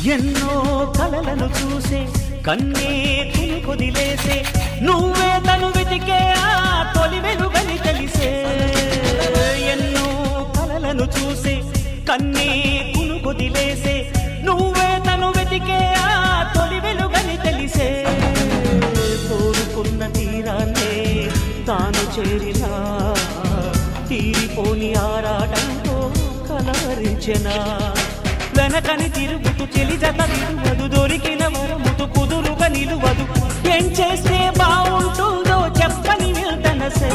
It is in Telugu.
ఎన్నో కలలను చూసే కన్నే కొదిలేసే నువ్వే తను వెతికే ఆ తొలి వెలుగని తెలిసే ఎన్నో కలలను చూసే కన్నే కొదిలేసే నువ్వే తను వెతికే ఆ తొలి వెలుగని తెలిసే కోరుకున్న తీరాన్నే తాను చేరినా తీరిపోని ఆరాటంతో కలవరించెనా వెనకని తిరుగుతూ చెలిజత నిలువదు దొరికిన వరముతు కుదురుగా నిలువదు ఏం చేస్తే బాగుంటుందో చెప్పని నిల్తనసే